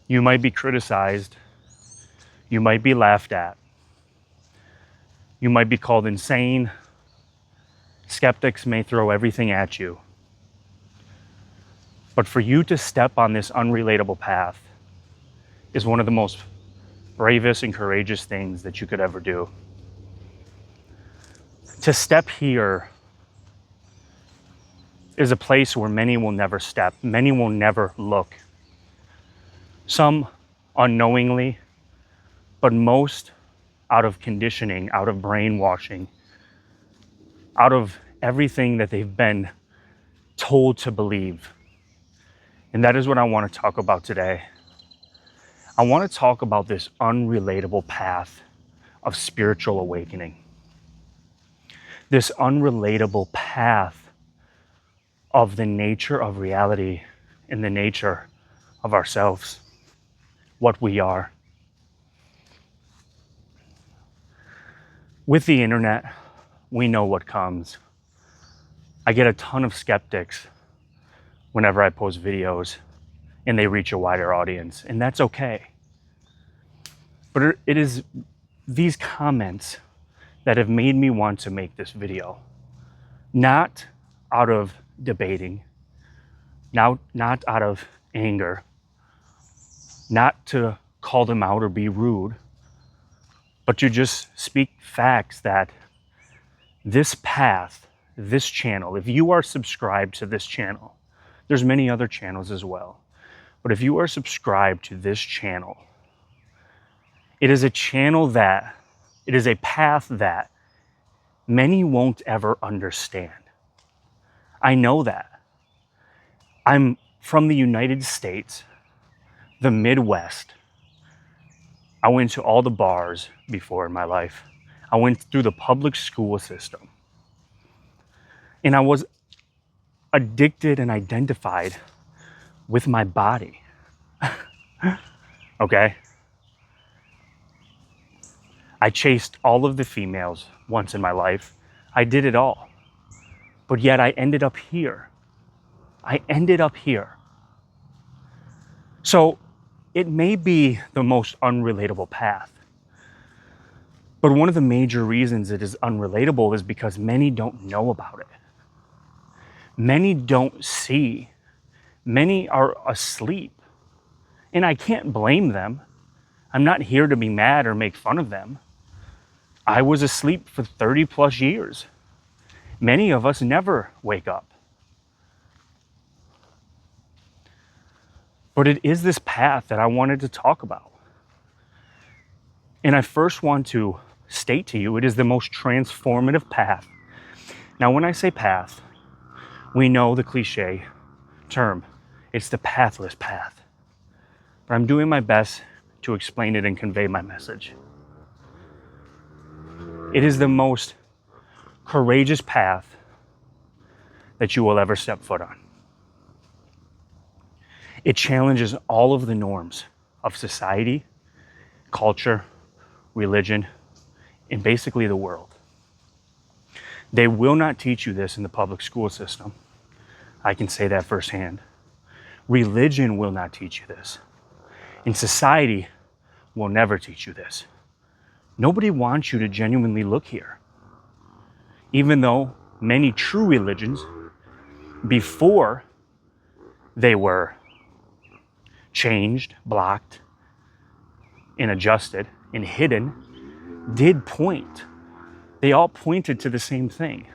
You might be criticized. You might be laughed at. You might be called insane. Skeptics may throw everything at you. But for you to step on this unrelatable path is one of the most bravest and courageous things that you could ever do. To step here is a place where many will never step, many will never look. Some unknowingly, but most out of conditioning, out of brainwashing, out of everything that they've been told to believe. And that is what I want to talk about today. I want to talk about this unrelatable path of spiritual awakening. This unrelatable path of the nature of reality and the nature of ourselves, what we are. With the internet, we know what comes. I get a ton of skeptics whenever I post videos and they reach a wider audience, and that's okay. But it is these comments that have made me want to make this video. Not out of debating, not out of anger, not to call them out or be rude, but to just speak facts that this path, this channel, if you are subscribed to this channel, there's many other channels as well, but if you are subscribed to this channel, it is a channel that, it is a path that many won't ever understand. I know that. I'm from the United States, the Midwest. I went to all the bars before in my life. I went through the public school system. And I was addicted and identified with my body. Okay? I chased all of the females once in my life. I did it all. But yet I ended up here. I ended up here. So it may be the most unrelatable path. But one of the major reasons it is unrelatable is because many don't know about it. Many don't see. Many are asleep. And I can't blame them. I'm not here to be mad or make fun of them. I was asleep for 30 plus years. Many of us never wake up. But it is this path that I wanted to talk about. And I first want to state to you, it is the most transformative path. Now, when I say path, we know the cliche term. It's the pathless path. But I'm doing my best to explain it and convey my message. It is the most courageous path that you will ever step foot on. It challenges all of the norms of society, culture, religion, and basically the world. They will not teach you this in the public school system. I can say that firsthand. Religion will not teach you this. And society will never teach you this. Nobody wants you to genuinely look here. Even though many true religions, before they were changed, blocked, and adjusted, and hidden, did point. They all pointed to the same thing,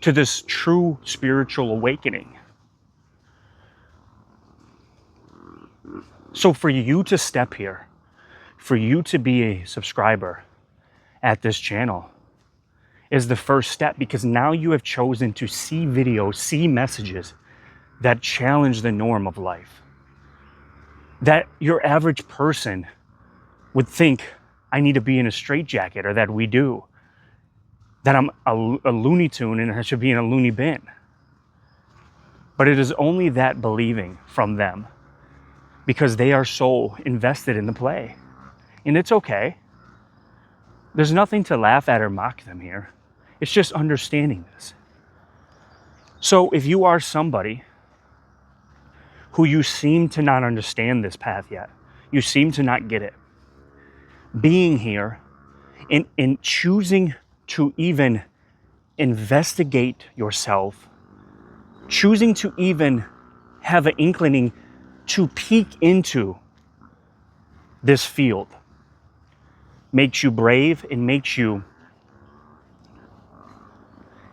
to this true spiritual awakening. So for you to step here, for you to be a subscriber at this channel is the first step, because now you have chosen to see videos, see messages that challenge the norm of life. That your average person would think, I need to be in a straitjacket, or that we do. That I'm a Looney Tune and I should be in a loony bin. But it is only that believing from them, because they are so invested in the play. And it's okay. There's nothing to laugh at or mock them here. It's just understanding this. So if you are somebody who you seem to not understand this path yet, You seem to not get it. Being here and choosing to even investigate yourself, choosing to even have an inclining to peek into this field makes you brave and makes you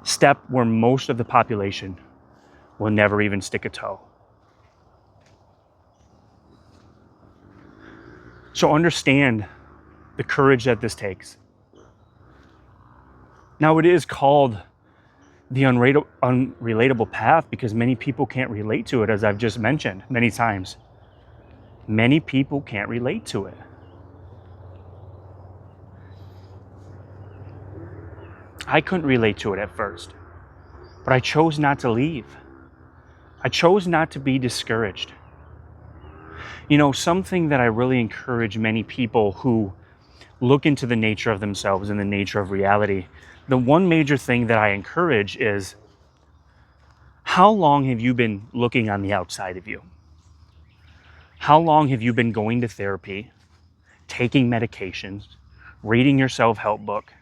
step where most of the population will never even stick a toe. So understand the courage that this takes. Now, it is called the unrelatable path because many people can't relate to it, as I've just mentioned many times. Many people can't relate to it. I couldn't relate to it at first, but I chose not to leave. I chose not to be discouraged. You know, something that I really encourage many people who look into the nature of themselves and the nature of reality, the one major thing that I encourage is, how long have you been looking on the outside of you? How long have you been going to therapy, taking medications, reading your self-help book,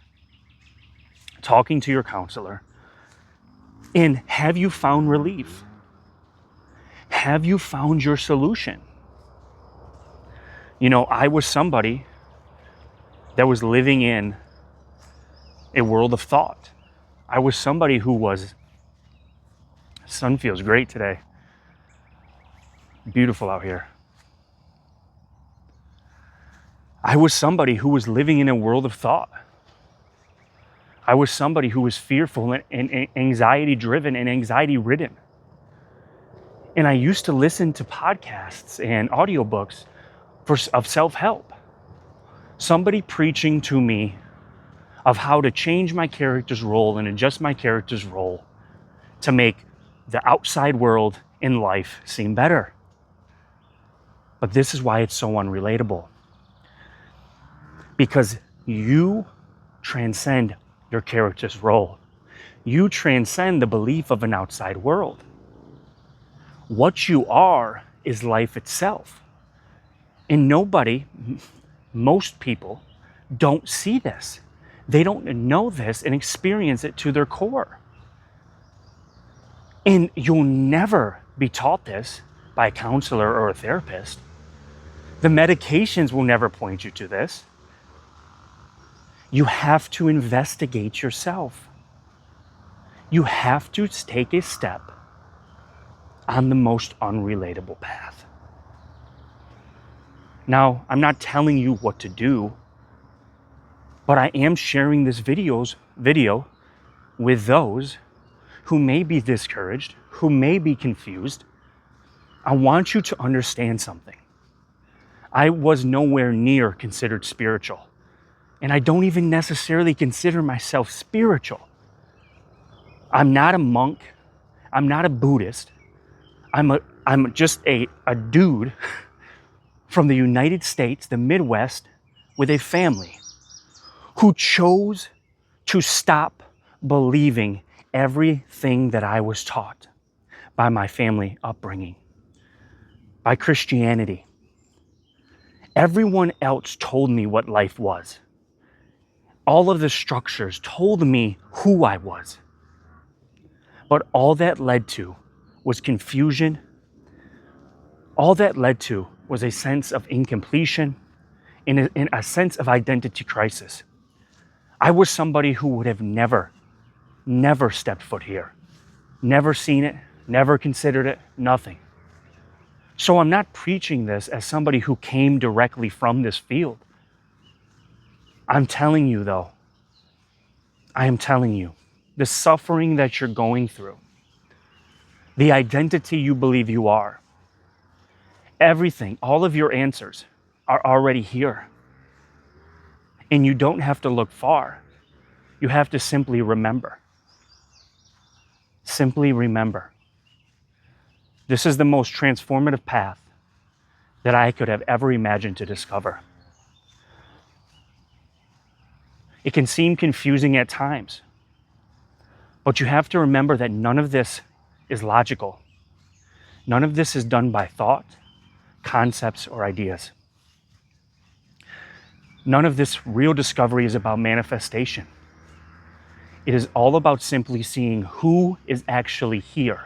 talking to your counselor? And have you found relief? Have you found your solution? You know, I was somebody that was living in a world of thought. I was somebody who was, sun feels great today. Beautiful out here. I was somebody who was living in a world of thought. I was somebody who was fearful and anxiety driven and anxiety ridden. And I used to listen to podcasts and audiobooks of self-help. Somebody preaching to me of how to change my character's role and adjust my character's role to make the outside world in life seem better. But this is why it's so unrelatable. Because you transcend your character's role. You transcend the belief of an outside world. What you are is life itself. And nobody, most people, don't see this. They don't know this and experience it to their core. And you'll never be taught this by a counselor or a therapist. The medications will never point you to this. You have to investigate yourself. You have to take a step on the most unrelatable path. Now, I'm not telling you what to do, but I am sharing this video with those who may be discouraged, who may be confused. I want you to understand something. I was nowhere near considered spiritual, and I don't even necessarily consider myself spiritual. I'm not a monk. I'm not a Buddhist. I'm just a dude from the United States, the Midwest, with a family who chose to stop believing everything that I was taught by my family upbringing, by Christianity. Everyone else told me what life was. All of the structures told me who I was. But all that led to was confusion. All that led to was a sense of incompletion and a sense of identity crisis. I was somebody who would have never stepped foot here. Never seen it, never considered it, nothing. So I'm not preaching this as somebody who came directly from this field. I'm telling you though, I am telling you, the suffering that you're going through, the identity you believe you are, everything, all of your answers are already here. And you don't have to look far. You have to simply remember. Simply remember. This is the most transformative path that I could have ever imagined to discover. It can seem confusing at times, but you have to remember that none of this is logical. None of this is done by thought, concepts, or ideas. None of this real discovery is about manifestation. It is all about simply seeing who is actually here.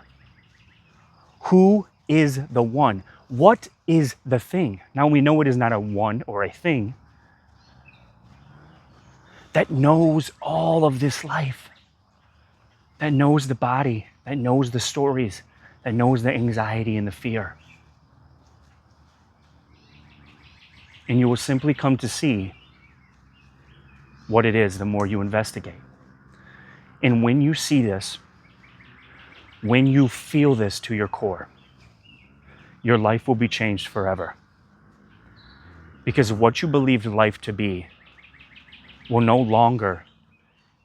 Who is the one? What is the thing? Now we know it is not a one or a thing that knows all of this life, that knows the body, that knows the stories, that knows the anxiety and the fear. And you will simply come to see what it is the more you investigate. And when you see this, when you feel this to your core, your life will be changed forever. Because what you believed life to be will no longer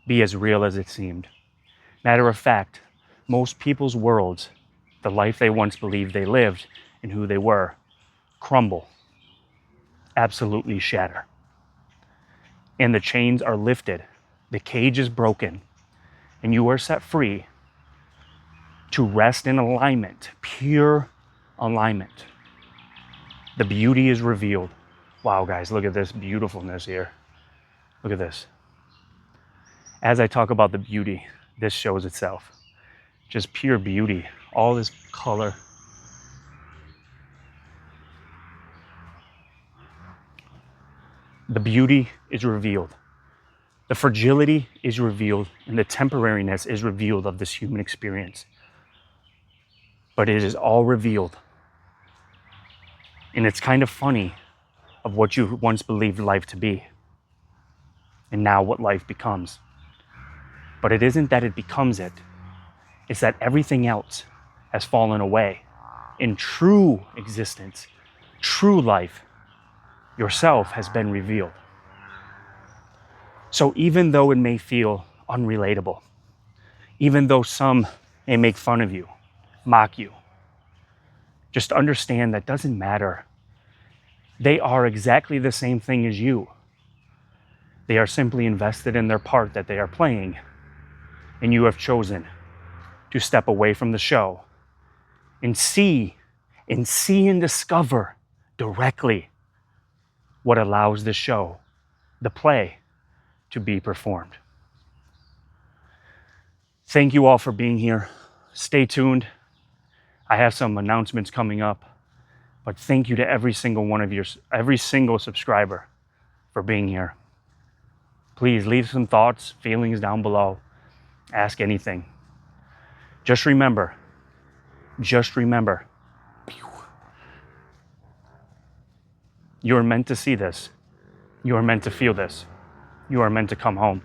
be as real as it seemed. Matter of fact, most people's worlds, the life they once believed they lived and who they were, crumble, absolutely shatter. And the chains are lifted, the cage is broken, and you are set free to rest in alignment, pure alignment. The beauty is revealed. Wow, guys, look at this beautifulness here. Look at this. As I talk about the beauty, this shows itself. Just pure beauty, all this color. The beauty is revealed. The fragility is revealed, and the temporariness is revealed of this human experience. But it is all revealed. And it's kind of funny of what you once believed life to be, and now what life becomes. But it isn't that it becomes it, it's that everything else has fallen away. In true existence, true life, yourself has been revealed. So even though it may feel unrelatable, even though some may make fun of you, mock you, just understand that doesn't matter. They are exactly the same thing as you. They are simply invested in their part that they are playing, and you have chosen to step away from the show and see and discover directly what allows the show, the play, to be performed. Thank you all for being here. Stay tuned. I have some announcements coming up, but thank you to every single subscriber for being here. Please leave some thoughts, feelings down below. Ask anything. Just remember, you are meant to see this. You are meant to feel this. You are meant to come home.